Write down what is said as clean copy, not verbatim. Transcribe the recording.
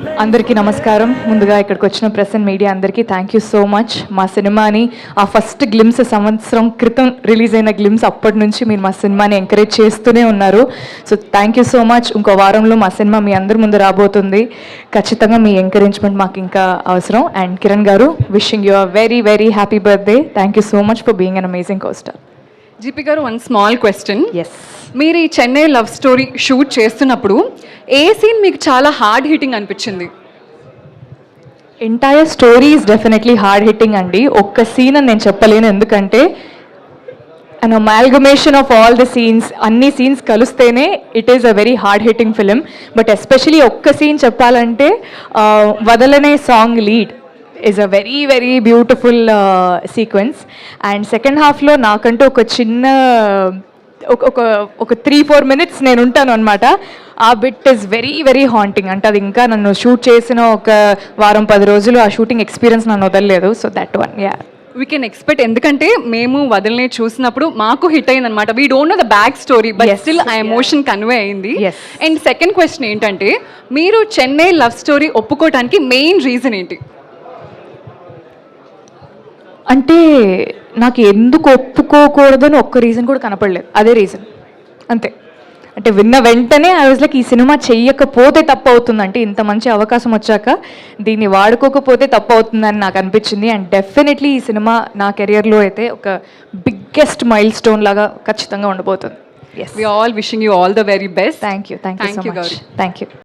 అందరికీ నమస్కారం. ముందుగా ఇక్కడికి వచ్చిన ప్రెస్ అండ్ మీడియా అందరికీ థ్యాంక్ యూ సో మచ్. మా సినిమాని ఆ ఫస్ట్ గ్లిమ్స్ సంవత్సరం క్రితం రిలీజ్ అయిన గ్లిమ్స్ అప్పటి నుంచి మీరు మా సినిమాని ఎంకరేజ్ చేస్తూనే ఉన్నారు. So thank you so much. ఇంకో వారంలో మా సినిమా మీ అందరి ముందు రాబోతుంది. ఖచ్చితంగా మీ ఎంకరేజ్మెంట్ మాకు ఇంకా అవసరం. అండ్ కిరణ్ గారు, wishing you a very very happy birthday. Thank you so much for being an amazing co-star. GP గారు, వన్ స్మాల్ క్వశ్చన్. ఎస్, మీరు ఈ చెన్నై లవ్ స్టోరీ షూట్ చేస్తున్నప్పుడు ఏ సీన్ మీకు చాలా హార్డ్ హిట్టింగ్ అనిపించింది? Entire story is definitely hard hitting అండి. ఒక్క scene అని నేను చెప్పలేను, ఎందుకంటే an amalgamation of all the scenes, అన్ని సీన్స్ కలిస్తేనే it is a very hard hitting film. But especially ఒక్క సీన్ చెప్పాలంటే Vadalane song lead is a very very beautiful sequence. And second హాఫ్లో నాకంటూ ఒక చిన్న ఒక 3-4 minutes నేను ఉంటాను అనమాట. ఆ bit is very very haunting. అంటే అది ఇంకా నన్ను షూట్ చేసిన ఒక వారం 10 రోజులు ఆ షూటింగ్ ఎక్స్పీరియన్స్ నన్ను వదలలేదు. So that one, ya, we can expect. ఎందుకంటే మేము వదలనే చూసినప్పుడు మాకు హిట్ అయింది అనమాట. We don't know the back story, but still ఆ ఎమోషన్ కన్వే అయింది. అండ్ సెకండ్ క్వశ్చన్ ఏంటంటే, మీరు చెన్నై లవ్ స్టోరీ ఒప్పుకోవడానికి మెయిన్ రీజన్ ఏంటి? అంటే నాకు ఎందుకు ఒప్పుకోకూడదని ఒక్క రీజన్ కూడా కనపడలేదు. అదే రీజన్, అంతే. అంటే విన్న వెంటనే ఐ వాజ్ లైక్, ఈ సినిమా చెయ్యకపోతే తప్పు అవుతుంది. అంటే ఇంత మంచి అవకాశం వచ్చాక దీన్ని వాడుకోకపోతే తప్పు అవుతుందని నాకు అనిపించింది. అండ్ డెఫినెట్లీ ఈ సినిమా నా కెరియర్లో అయితే ఒక బిగ్గెస్ట్ మైల్ స్టోన్ లాగా ఖచ్చితంగా ఉండబోతుంది. We all wishing you all the very best. Thank you so much. Thank you.